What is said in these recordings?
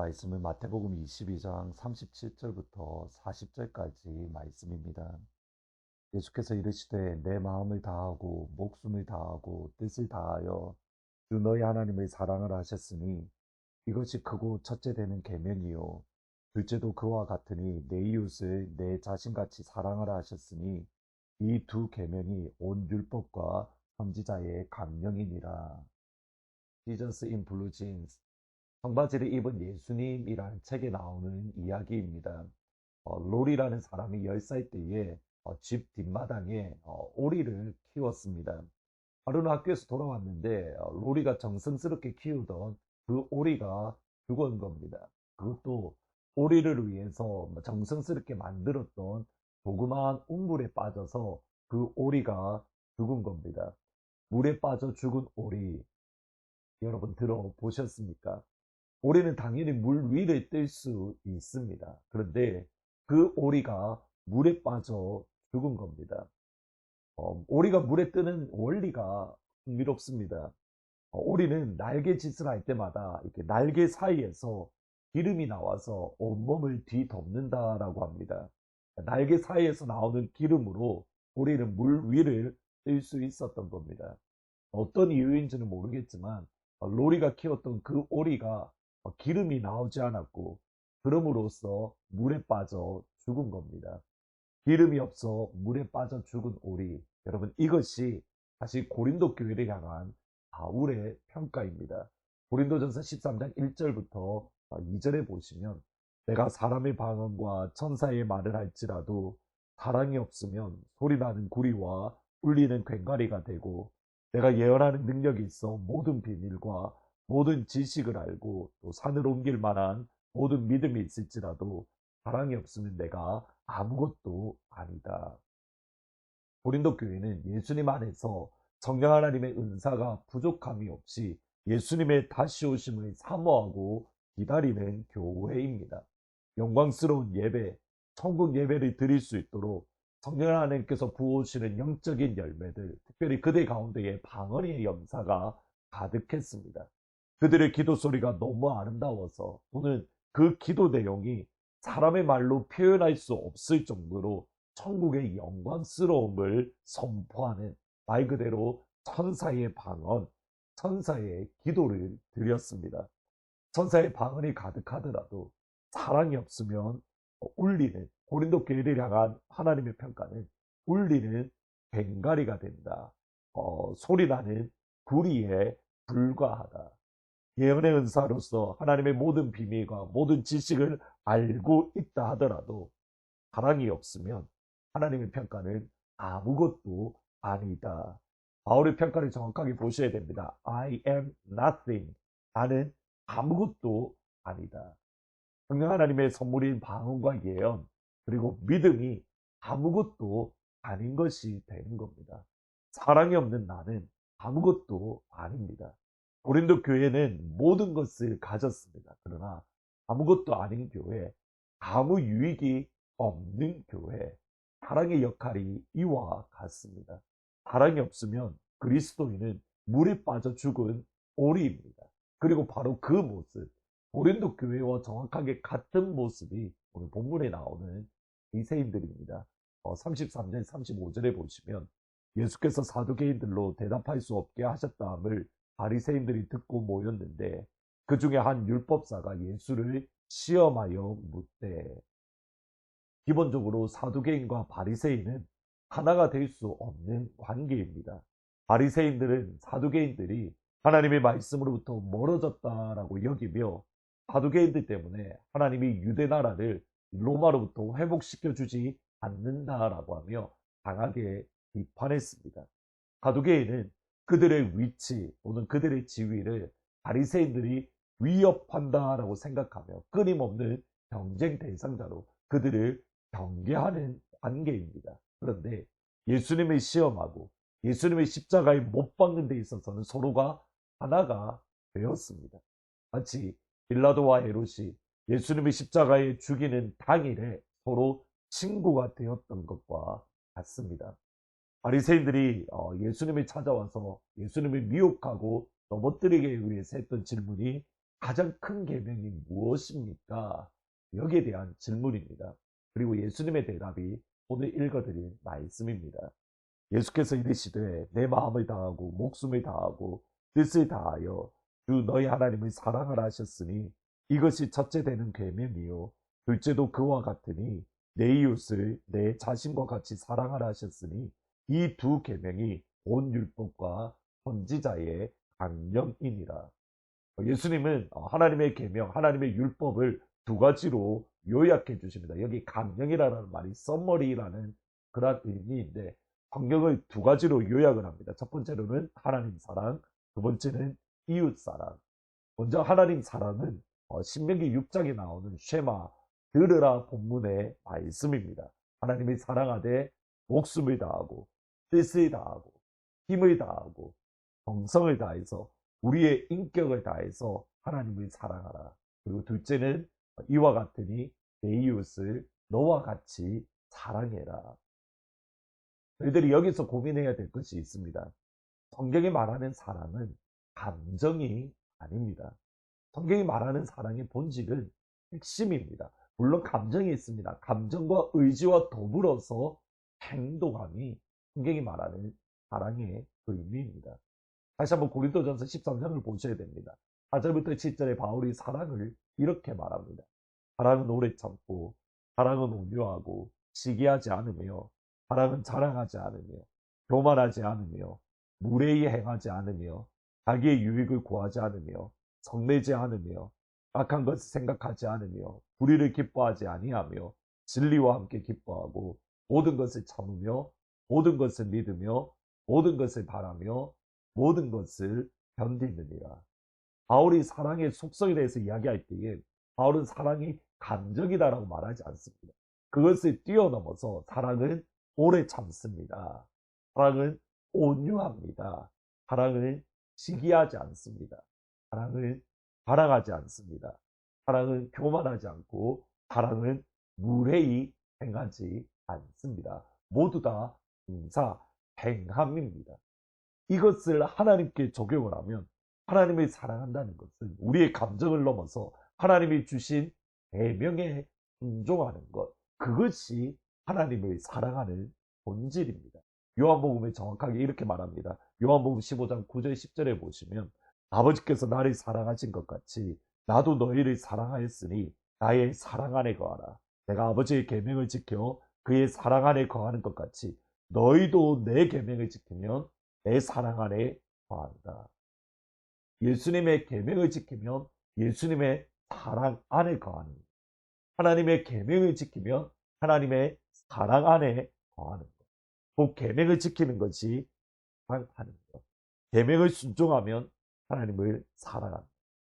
말씀은 마태복음 22장 37절부터 40절까지 말씀입니다. 예수께서 이르시되 내 마음을 다하고 목숨을 다하고 뜻을 다하여 주 너희 하나님을 사랑을 하셨으니 이것이 크고 첫째 되는 계명이요 둘째도 그와 같으니 내 이웃을 내 자신같이 사랑하라 하셨으니 이 두 계명이 온 율법과 선지자의 강령이니라. Jesus in blue jeans. 청바지를 입은 예수님이라는 책에 나오는 이야기입니다. 롤이라는 사람이 10살 때에 집 뒷마당에 오리를 키웠습니다. 하루는 학교에서 돌아왔는데 롤이가 정성스럽게 키우던 그 오리가 죽은 겁니다. 그것도 오리를 위해서 정성스럽게 만들었던 조그마한 우물에 빠져서 그 오리가 죽은 겁니다. 물에 빠져 죽은 오리, 여러분 들어보셨습니까? 오리는 당연히 물 위를 뜰 수 있습니다. 그런데 그 오리가 물에 빠져 죽은 겁니다. 오리가 물에 뜨는 원리가 흥미롭습니다. 오리는 날개짓을 할 때마다 이렇게 날개 사이에서 기름이 나와서 온몸을 뒤덮는다라고 합니다. 날개 사이에서 나오는 기름으로 오리는 물 위를 뜰 수 있었던 겁니다. 어떤 이유인지는 모르겠지만 로리가 키웠던 그 오리가 기름이 나오지 않았고 그럼으로써 물에 빠져 죽은 겁니다. 기름이 없어 물에 빠져 죽은 오리. 여러분, 이것이 다시 고린도 교회를 향한 바울의 평가입니다. 고린도전서 13장 1절부터 2절에 보시면 내가 사람의 방언과 천사의 말을 할지라도 사랑이 없으면 소리나는 구리와 울리는 괭과리가 되고 내가 예언하는 능력이 있어 모든 비밀과 모든 지식을 알고 또 산을 옮길 만한 모든 믿음이 있을지라도 사랑이 없으면 내가 아무것도 아니다. 고린도 교회는 예수님 안에서 성령 하나님의 은사가 부족함이 없이 예수님의 다시 오심을 사모하고 기다리는 교회입니다. 영광스러운 예배, 천국 예배를 드릴 수 있도록 성령 하나님께서 부어오시는 영적인 열매들, 특별히 그들 가운데에 방언의 영사가 가득했습니다. 그들의 기도 소리가 너무 아름다워서 또는 그 기도 내용이 사람의 말로 표현할 수 없을 정도로 천국의 영광스러움을 선포하는 말 그대로 천사의 방언, 천사의 기도를 드렸습니다. 천사의 방언이 가득하더라도 사랑이 없으면 울리는, 고린도 교회를 향한 하나님의 평가는 울리는 괭과리가 된다. 소리나는 구리에 불과하다. 예언의 은사로서 하나님의 모든 비밀과 모든 지식을 알고 있다 하더라도 사랑이 없으면 하나님의 평가는 아무것도 아니다. 바울의 평가를 정확하게 보셔야 됩니다. I am nothing. 나는 아무것도 아니다. 성령 하나님의 선물인 방언과 예언 그리고 믿음이 아무것도 아닌 것이 되는 겁니다. 사랑이 없는 나는 아무것도 아닙니다. 고린도 교회는 모든 것을 가졌습니다. 그러나 아무것도 아닌 교회, 아무 유익이 없는 교회, 사랑의 역할이 이와 같습니다. 사랑이 없으면 그리스도인은 물에 빠져 죽은 오리입니다. 그리고 바로 그 모습, 고린도 교회와 정확하게 같은 모습이 오늘 본문에 나오는 바리새인들입니다. 33절, 35절에 보시면 예수께서 사두개인들로 대답할 수 없게 하셨다함을 바리새인들이 듣고 모였는데 그 중에 한 율법사가 예수를 시험하여 묻되, 기본적으로 사두개인과 바리새인은 하나가 될 수 없는 관계입니다. 바리새인들은 사두개인들이 하나님의 말씀으로부터 멀어졌다라고 여기며 사두개인들 때문에 하나님이 유대 나라를 로마로부터 회복시켜 주지 않는다라고 하며 강하게 비판했습니다. 사두개인은 그들의 위치 또는 그들의 지위를 바리새인들이 위협한다라고 생각하며 끊임없는 경쟁 대상자로 그들을 경계하는 관계입니다. 그런데 예수님을 시험하고 예수님의 십자가에 못 박는 데 있어서는 서로가 하나가 되었습니다. 마치 빌라도와 헤롯이 예수님의 십자가에 죽이는 당일에 서로 친구가 되었던 것과 같습니다. 바리새인들이 예수님을 찾아와서 예수님을 미혹하고 넘어뜨리기 위해서 했던 질문이 가장 큰 계명이 무엇입니까? 여기에 대한 질문입니다. 그리고 예수님의 대답이 오늘 읽어드릴 말씀입니다. 예수께서 이르시되 내 마음을 다하고 목숨을 다하고 뜻을 다하여 주 너희 하나님을 사랑하라 하셨으니 이것이 첫째 되는 계명이요 둘째도 그와 같으니 내 이웃을 내 자신과 같이 사랑하라 하셨으니 이 두 계명이 온 율법과 선지자의 강령이니라. 예수님은 하나님의 계명, 하나님의 율법을 두 가지로 요약해 주십니다. 여기 강령이라는 말이 썸머리라는 그런 의미인데 성경을 두 가지로 요약을 합니다. 첫 번째로는 하나님 사랑, 두 번째는 이웃 사랑. 먼저 하나님 사랑은 신명기 6장에 나오는 쉐마, 들으라 본문의 말씀입니다. 하나님을 사랑하되 목숨을 다하고 뜻을 다하고 힘을 다하고 정성을 다해서 우리의 인격을 다해서 하나님을 사랑하라. 그리고 둘째는 이와 같으니 내 이웃을 너와 같이 사랑해라. 너희들이 여기서 고민해야 될 것이 있습니다. 성경이 말하는 사랑은 감정이 아닙니다. 성경이 말하는 사랑의 본질은 핵심입니다. 물론 감정이 있습니다. 감정과 의지와 더불어서 행동함이 성경이 말하는 사랑의 의미입니다. 다시 한번 고린도전서 13장을 보셔야 됩니다. 4절부터 7절에 바울이 사랑을 이렇게 말합니다. 사랑은 오래 참고 사랑은 온유하고 시기하지 않으며 사랑은 자랑하지 않으며 교만하지 않으며 무례히 행하지 않으며 자기의 유익을 구하지 않으며 성내지 않으며 악한 것을 생각하지 않으며 불의를 기뻐하지 아니하며 진리와 함께 기뻐하고 모든 것을 참으며 모든 것을 믿으며 모든 것을 바라며 모든 것을 견디느니라. 바울이 사랑의 속성에 대해서 이야기할 때에 바울은 사랑이 감정이다라고 말하지 않습니다. 그것을 뛰어넘어서 사랑은 오래 참습니다. 사랑은 온유합니다. 사랑은 시기하지 않습니다. 사랑은 자랑하지 않습니다. 사랑은 교만하지 않고 사랑은 무례히 행하지 않습니다. 모두 다 인사, 행함입니다. 이것을 하나님께 적용을 하면 하나님을 사랑한다는 것은 우리의 감정을 넘어서 하나님이 주신 계명에 순종하는 것, 그것이 하나님을 사랑하는 본질입니다. 요한복음에 정확하게 이렇게 말합니다. 요한복음 15장 9절 10절에 보시면 아버지께서 나를 사랑하신 것 같이 나도 너희를 사랑하였으니 나의 사랑 안에 거하라. 내가 아버지의 계명을 지켜 그의 사랑 안에 거하는 것 같이 너희도 내 계명을 지키면 내 사랑 안에 거한다. 예수님의 계명을 지키면 예수님의 사랑 안에 거하는 것. 하나님의 계명을 지키면 하나님의 사랑 안에 거하는 것. 그 계명을 지키는 것이 사랑하는 것. 계명을 순종하면 하나님을 사랑한다.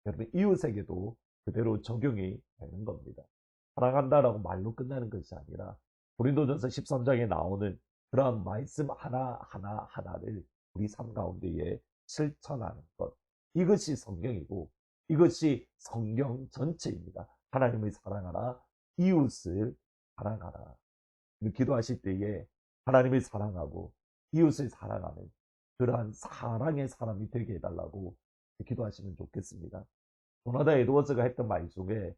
여러분 이웃에게도 그대로 적용이 되는 겁니다. 사랑한다라고 말로 끝나는 것이 아니라 고린도전서 13장에 나오는 그러한 말씀 하나하나를 우리 삶 가운데에 실천하는 것. 이것이 성경이고 이것이 성경 전체입니다. 하나님을 사랑하라. 이웃을 사랑하라. 기도하실 때에 하나님을 사랑하고 이웃을 사랑하는 그러한 사랑의 사람이 되게 해달라고 기도하시면 좋겠습니다. 도나다 에드워즈가 했던 말 중에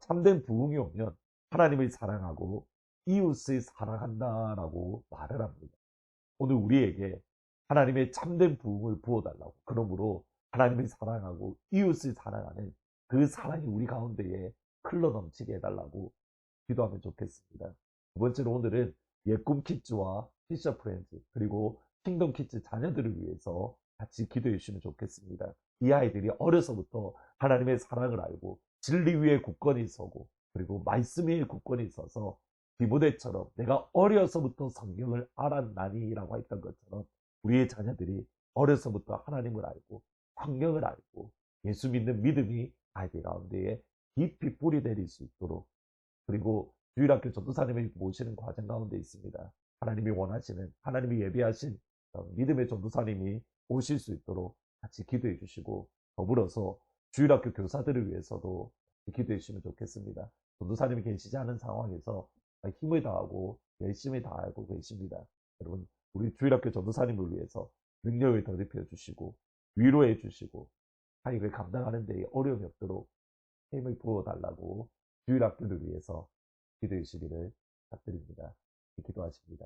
참된 부흥이 오면 하나님을 사랑하고 이웃을 사랑한다라고 말을 합니다. 오늘 우리에게 하나님의 참된 부흥을 부어달라고, 그러므로 하나님을 사랑하고 이웃을 사랑하는 그 사랑이 우리 가운데에 흘러넘치게 해달라고 기도하면 좋겠습니다. 두 번째로 오늘은 예꿈 키즈와 피셔 프렌즈 그리고 킹덤 키즈 자녀들을 위해서 같이 기도해 주시면 좋겠습니다. 이 아이들이 어려서부터 하나님의 사랑을 알고 진리 위에 굳건히 서고 그리고 말씀 위에 굳건히 서서 디모데처럼 내가 어려서부터 성경을 알았나니라고 했던 것처럼 우리의 자녀들이 어려서부터 하나님을 알고 성경을 알고 예수 믿는 믿음이 아이들 가운데에 깊이 뿌리 내릴 수 있도록, 그리고 주일학교 전도사님을 모시는 과정 가운데 있습니다. 하나님이 원하시는, 하나님이 예비하신 믿음의 전도사님이 오실 수 있도록 같이 기도해 주시고, 더불어서 주일학교 교사들을 위해서도 기도해 주시면 좋겠습니다. 전도사님이 계시지 않은 상황에서 힘을 다하고 열심히 다하고 계십니다. 여러분 우리 주일학교 전도사님을 위해서 능력을 더럽혀 주시고 위로해 주시고 사역을 감당하는 데 어려움이 없도록 힘을 부어달라고 주일 학교를 위해서 기도해 주시기를 부탁드립니다. 기도하십니다.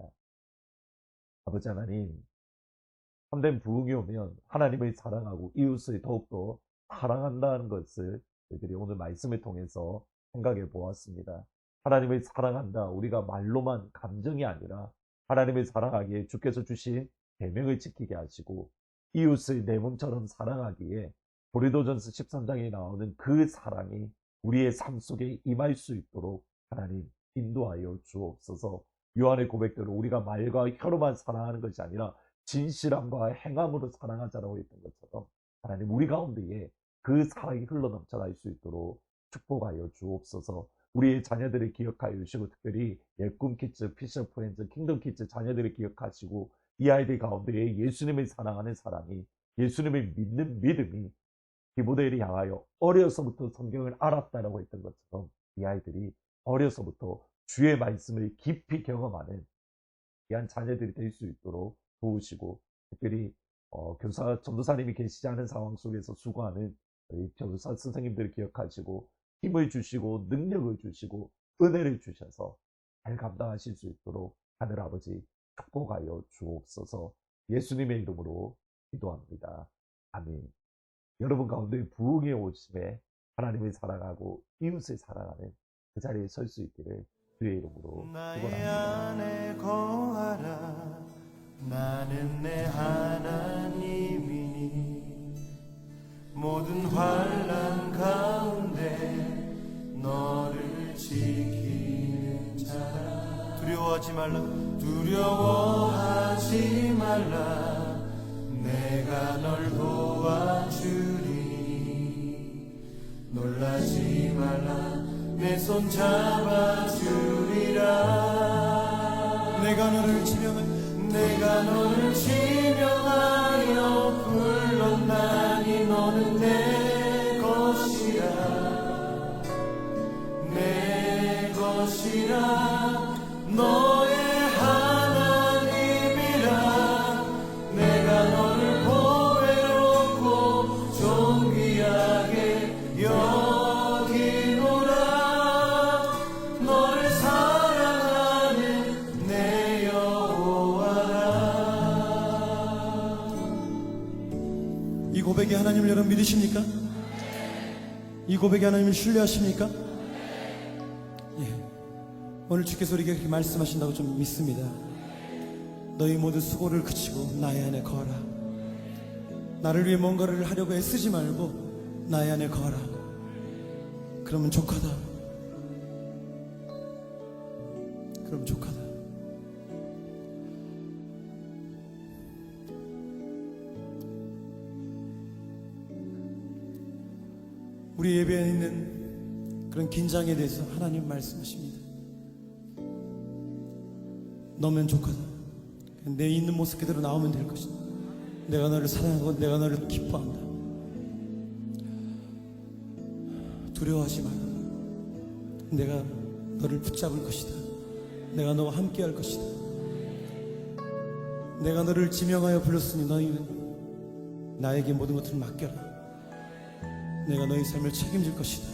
아버지 하나님, 참된 부흥이 오면 하나님을 사랑하고 이웃을 더욱더 사랑한다는 것을 저희들이 오늘 말씀을 통해서 생각해 보았습니다. 하나님을 사랑한다, 우리가 말로만 감정이 아니라 하나님을 사랑하기에 주께서 주신 계명을 지키게 하시고 이웃을 내 몸처럼 사랑하기에 고린도전서 13장에 나오는 그 사랑이 우리의 삶 속에 임할 수 있도록 하나님 인도하여 주옵소서. 요한의 고백대로 우리가 말과 혀로만 사랑하는 것이 아니라 진실함과 행함으로 사랑하자라고 했던 것처럼 하나님 우리 가운데에 그 사랑이 흘러넘쳐갈 수 있도록 축복하여 주옵소서. 우리의 자녀들을 기억하여 주시고 특별히 예꿈키즈, 피셔프렌즈, 킹덤키즈 자녀들을 기억하시고 이 아이들 가운데에 예수님을 사랑하는 사랑이, 예수님을 믿는 믿음이 디모데를 향하여 어려서부터 성경을 알았다라고 했던 것처럼 이 아이들이 어려서부터 주의 말씀을 깊이 경험하는 귀한 자녀들이 될 수 있도록 도우시고 특별히 교사, 전도사님이 계시지 않은 상황 속에서 수고하는 교사 선생님들을 기억하시고 힘을 주시고 능력을 주시고 은혜를 주셔서 잘 감당하실 수 있도록 하늘아버지 축복하여 주옵소서. 예수님의 이름으로 기도합니다. 아멘. 여러분 가운데 부흥의 오심에 하나님을 사랑하고 이웃을 사랑하는 그 자리에 설 수 있기를 주의 이름으로 축원합니다. 나는 내 하나님이니 모든 환난 가운데 너를 지키는 자. 두려워하지 말라 내가 널 도와주리니 놀라지 말라 내 손 잡아주리라. 내가 너를 지명하여 불렀나니 너는 내 것이라 너의 하나님이라. 내가 너를 보배롭고 존귀하게 여기노라. 너를 사랑하는 내 여호와라. 이 고백이 하나님을 여러분 믿으십니까? 이 고백이 하나님을 신뢰하십니까? 예. 오늘 주께서 우리에게 그렇게 말씀하신다고 좀 믿습니다. 너희 모든 수고를 그치고 나의 안에 거하라. 나를 위해 뭔가를 하려고 애쓰지 말고 나의 안에 거하라. 그러면 족하다. 그럼 족하다. 우리 예배에 있는 그런 긴장에 대해서 하나님 말씀하십니다. 너면 족하다. 내 있는 모습 그대로 나오면 될 것이다. 내가 너를 사랑하고 내가 너를 기뻐한다. 두려워하지 마라. 내가 너를 붙잡을 것이다. 내가 너와 함께 할 것이다. 내가 너를 지명하여 불렀으니 너희는 나에게 모든 것을 맡겨라. 내가 너희 삶을 책임질 것이다.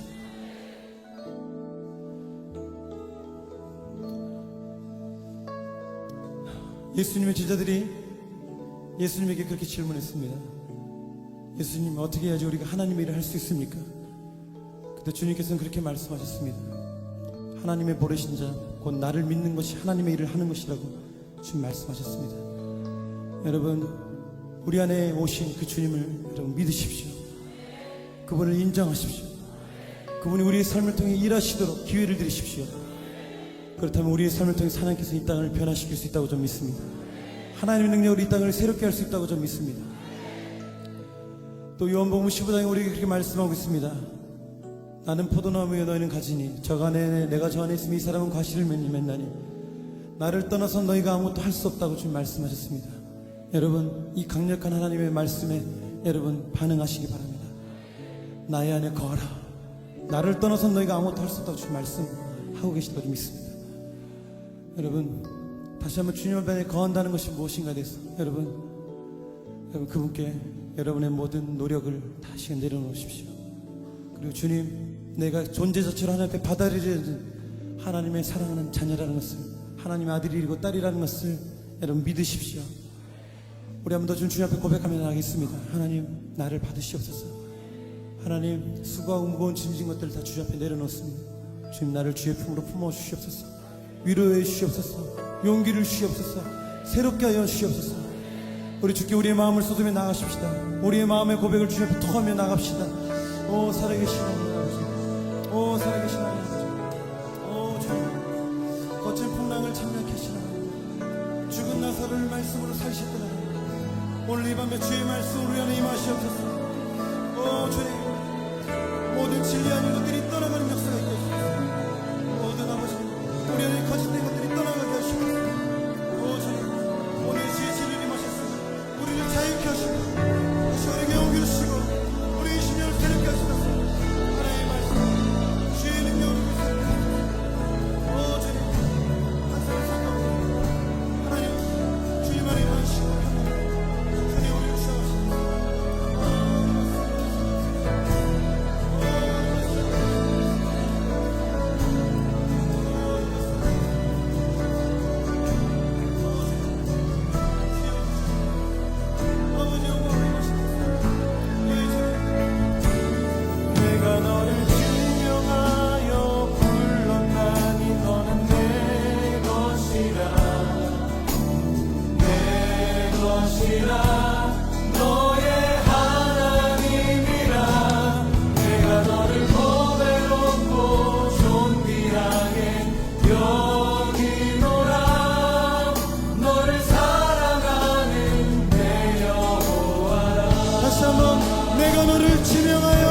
예수님의 제자들이 예수님에게 그렇게 질문했습니다. 예수님, 어떻게 해야지 우리가 하나님의 일을 할 수 있습니까? 그때 주님께서는 그렇게 말씀하셨습니다. 하나님의 보내신 자, 곧 나를 믿는 것이 하나님의 일을 하는 것이라고 주님 말씀하셨습니다. 여러분, 우리 안에 오신 그 주님을 여러분 믿으십시오. 그분을 인정하십시오. 그분이 우리의 삶을 통해 일하시도록 기회를 드리십시오. 그렇다면 우리의 삶을 통해 하나님께서 이 땅을 변화시킬 수 있다고 좀 믿습니다. 하나님의 능력으로 이 땅을 새롭게 할 수 있다고 좀 믿습니다. 또 요한복음 15장에 우리에게 그렇게 말씀하고 있습니다. 나는 포도나무에 너희는 가지니 저 안에 내가 저 안에 있으면 이 사람은 과실을 맺나니 나를 떠나서 너희가 아무것도 할 수 없다고 주님 말씀하셨습니다. 여러분, 이 강력한 하나님의 말씀에 여러분 반응하시기 바랍니다. 나의 안에 거하라. 나를 떠나서 너희가 아무것도 할 수 없다고 주님 말씀하고 계시다고 믿습니다. 여러분, 다시 한번 주님 앞에 거한다는 것이 무엇인가에 대해서 여러분 그분께 여러분의 모든 노력을 다시 내려놓으십시오. 그리고 주님, 내가 존재 자체로 하나님 앞에 받아들여진 하나님의 사랑하는 자녀라는 것을, 하나님의 아들이고 딸이라는 것을 여러분 믿으십시오. 우리 한번 더 주님 앞에 고백하며 나가겠습니다. 하나님, 나를 받으시옵소서. 하나님, 수고하고 무거운 짐진 것들을 다 주님 앞에 내려놓습니다. 주님, 나를 주의 품으로 품어주시옵소서. 위로해 주시옵소서. 용기를 주시옵소서. 새롭게 하여 주시옵소서. 우리 주께 우리의 마음을 쏟으며 나가십시다. 우리의 마음의 고백을 주님 앞에 토하며 나갑시다. 오 살아계신 하나님 아버지, 오 살아계신 하나님 아버지, 오 주님, 거친 풍랑을 참여케 하시나, 죽은 나사를 말씀으로 살셨더라. 오늘 이 밤에 주의 말씀으로 우리 안에 임하시옵소서. 오 주님, 모든 진리한 것들이 떠나가는 역사가 있게 하시옵소서. 모든 아버지, 우리 안에 거짓된 것들이 떠나가게 하시옵소서. 오 주님, 오늘 주의 진리를 임하셨습니다. 우리를 자유케 하시고 다시 우리에게 용기를 주시고 우리의 심령을 새롭게 하시옵소서. 하나님의 말씀, 주의 능력으로 새롭게 하소서. 오 주님, 항상 생각하고 하나님 주님 안에 임하시고 주님 우리를 주시옵소서. 내가 너를 증명하여 불렀나니 너는 내 것이라 내 것이라 너의 하나님이라 내가 너를 고배롭고 존귀하게 여기노라 너를 사랑하는 내 여호와라 다시 한번 내가 너를 지명하여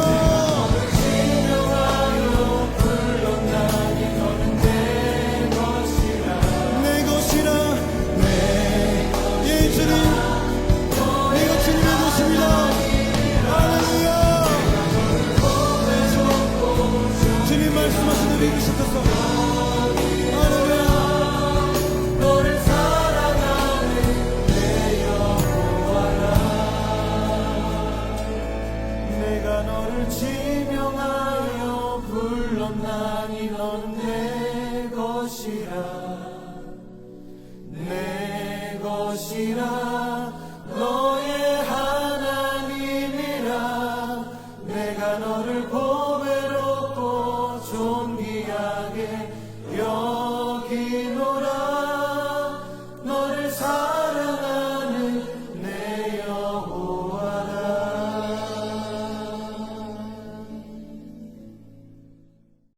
불렀나니 너는 내 것이라 내 것이라. 예 주님, 내가 주님의 것입니다. 할렐루야. 주님 말씀하신 대로 이루시옵소서. 할렐루야. 너를 사랑하는 내 여호와라 내가 너를 지명하여 불렀나니 너는 내 것이라 내 것이라 너의 하나님이라 내가 너를 고배롭고 존귀하게 여기노라